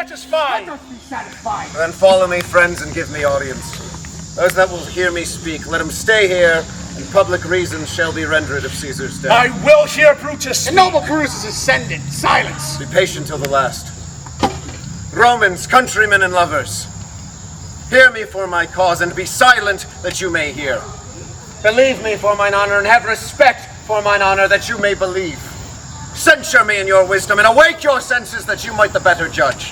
satisfied. Let us be satisfied. Then follow me, friends, and give me audience. Those that will hear me speak, let them stay here, and public reasons shall be rendered of Caesar's death. I will hear Brutus The speak. noble Brutus is ascendant. Silence. Be patient till the last. Romans, countrymen, and lovers, hear me for my cause, and be silent that you may hear. Believe me for mine honor, and have respect for mine honor, that you may believe. Censure me in your wisdom, and awake your senses, that you might the better judge.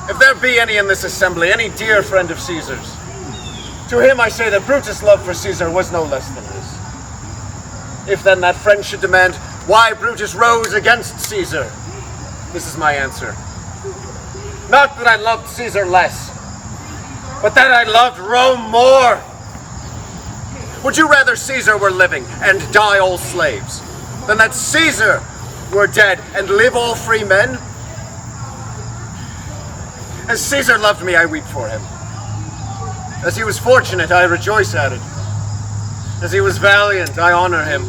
If there be any in this assembly, any dear friend of Caesar's, to him I say that Brutus' love for Caesar was no less than his. If then that friend should demand why Brutus rose against Caesar, this is my answer. Not that I loved Caesar less, but that I loved Rome more. Would you rather Caesar were living and die all slaves, than that Caesar were dead and live all free men? As Caesar loved me, I weep for him. As he was fortunate, I rejoice at it. As he was valiant, I honor him.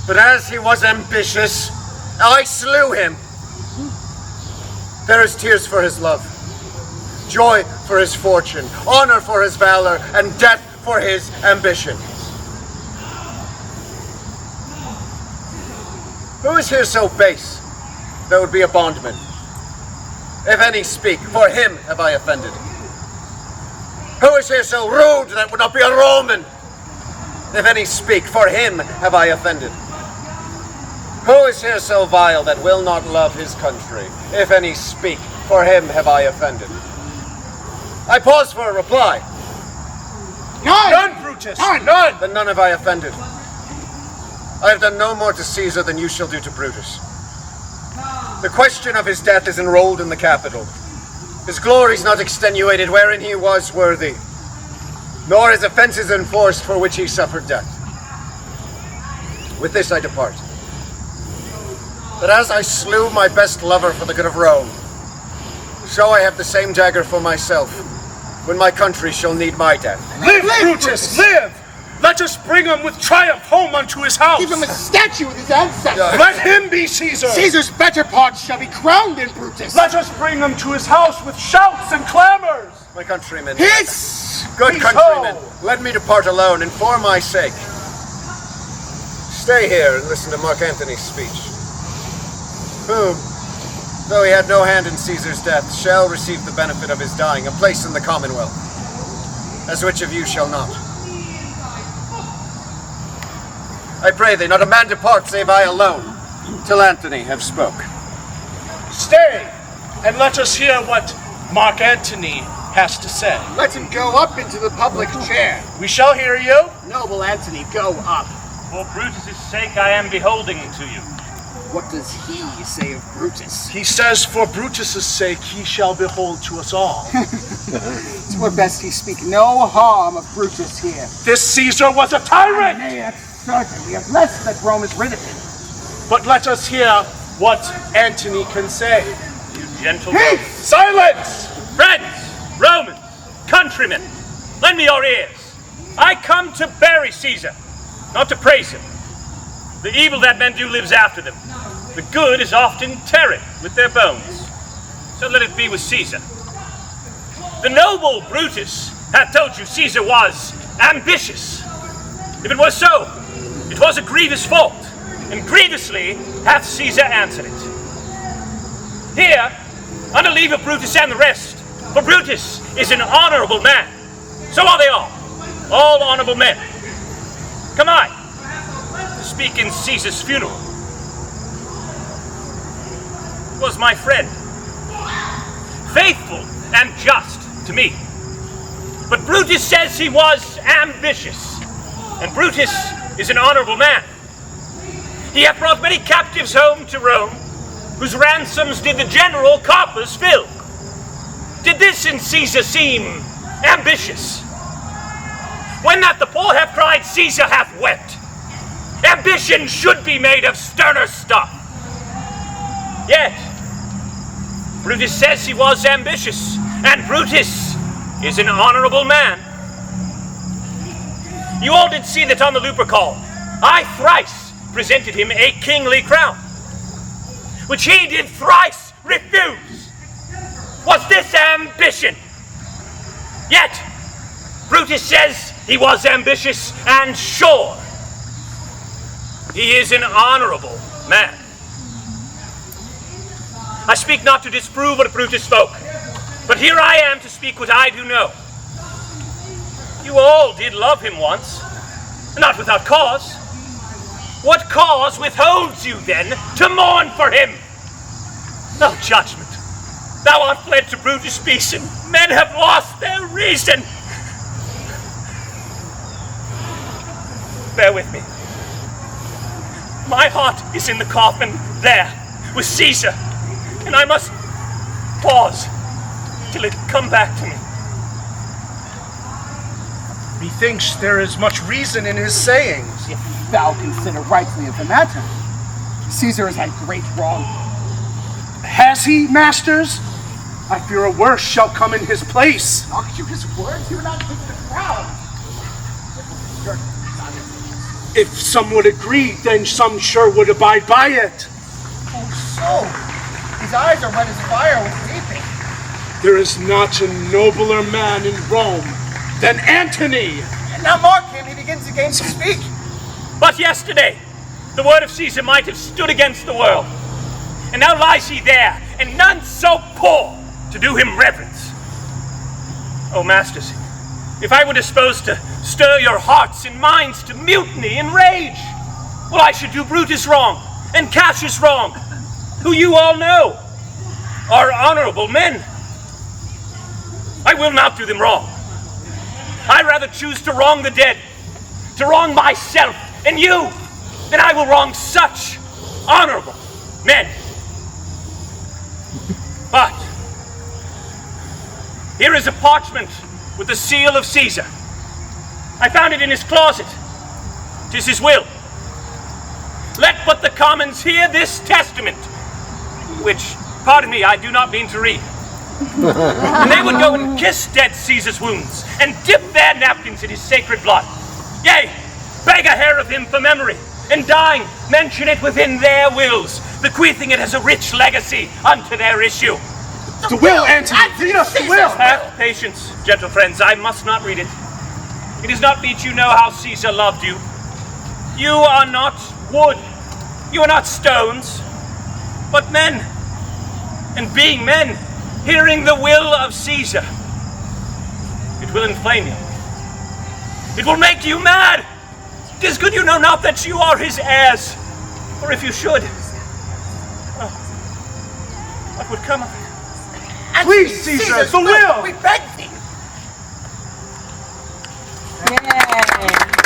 But as he was ambitious, I slew him. There is tears for his love, joy for his fortune, honor for his valor, and death for his ambition. Who is here so base that would be a bondman? If any speak, for him have I offended. Who is here so rude that would not be a Roman? If any speak, for him have I offended. Who is here so vile that will not love his country? If any speak, for him have I offended. I pause for a reply. None, Brutus. None. Then none have I offended. I have done no more to Caesar than you shall do to Brutus. The question of his death is enrolled in the Capitol. His glory is not extenuated wherein he was worthy, nor his offenses enforced for which he suffered death. With this I depart. That as I slew my best lover for the good of Rome, so I have the same dagger for myself, when my country shall need my death. Live, Brutus, live! Let us bring him with triumph home unto his house. Give him a statue with his ancestors. Let him be Caesar. Caesar's better parts shall be crowned in Brutus. Let us bring him to his house with shouts and clamors. My countrymen, Hiss! good Peace countrymen, ho! let me depart alone, and for my sake, stay here and listen to Mark Antony's speech, who, though he had no hand in Caesar's death, shall receive the benefit of his dying, a place in the Commonwealth, as which of you shall not? I pray thee, not a man depart save I alone, till Antony have spoke. Stay, and let us hear what Mark Antony has to say. Let him go up into the public chair. We shall hear you. Noble Antony, go up. For Brutus' sake I am beholding to you. What does he say of Brutus? He says, for Brutus' sake, he shall behold to us all. It were best he speak no harm of Brutus here. This Caesar was a tyrant. Nay, that's certain. We have less that Rome is rid of him. But let us hear what Antony can say. You gentle Hey! Romans. Silence! Friends, Romans, countrymen, lend me your ears. I come to bury Caesar, not to praise him. The evil that men do lives after them. The good is often tarried with their bones. So let it be with Caesar. The noble Brutus hath told you Caesar was ambitious. If it was so, it was a grievous fault, and grievously hath Caesar answered it. Here, under leave of Brutus and the rest, for Brutus is an honorable man. So are they all honorable men. Come I, to speak in Caesar's funeral. Was my friend, faithful and just to me. But Brutus says he was ambitious, and Brutus is an honorable man. He hath brought many captives home to Rome, whose ransoms did the general coffers fill. Did this in Caesar seem ambitious? When that the poor have cried, Caesar hath wept. Ambition should be made of sterner stuff. Yet, Brutus says he was ambitious, and Brutus is an honorable man. You all did see that on the Lupercal, I thrice presented him a kingly crown, which he did thrice refuse. Was this ambition? Yet, Brutus says he was ambitious and sure. He is an honorable man. I speak not to disprove what Brutus spoke, but here I am to speak what I do know. You all did love him once, not without cause. What cause withholds you, then, to mourn for him? No judgment. Thou art fled to Brutus' peace, and men have lost their reason. Bear with me. My heart is in the coffin there, with Caesar, and I must pause till it come back to me. Methinks there is much reason in his sayings. If thou consider rightly of the matter, Caesar has had great wrong. Has he, masters? I fear a worse shall come in his place. Mark you his words, you are not with the crowd. If some would agree, then some sure would abide by it. Oh, so his eyes are red as fire with weeping. There is not a nobler man in Rome than Antony. And now mark him, he begins again to speak. But yesterday, the word of Caesar might have stood against the world. And now lies he there, and none so poor to do him reverence. Oh, masters, if I were disposed to stir your hearts and minds to mutiny and rage, well, I should do Brutus wrong, and Cassius wrong, who you all know are honorable men. I will not do them wrong. I rather choose to wrong the dead, to wrong myself and you, than I will wrong such honorable men. But here is a parchment with the seal of Caesar. I found it in his closet. 'Tis his will. Let but the commons hear this testament, which, pardon me, I do not mean to read. They would go and kiss dead Caesar's wounds, and dip their napkins in his sacred blood. Yea, beg a hair of him for memory, and dying, mention it within their wills, bequeathing it as a rich legacy unto their issue. The will, Antony! Read us the will! Have patience, gentle friends, I must not read it. It is not meet you know how Caesar loved you. You are not wood, you are not stones, but men. And being men, hearing the will of Caesar, it will inflame you. It will make you mad. 'Tis good you know not that you are his heirs, or if you should, what would come of it? Please, Caesar, the will! We beg thee. Yay.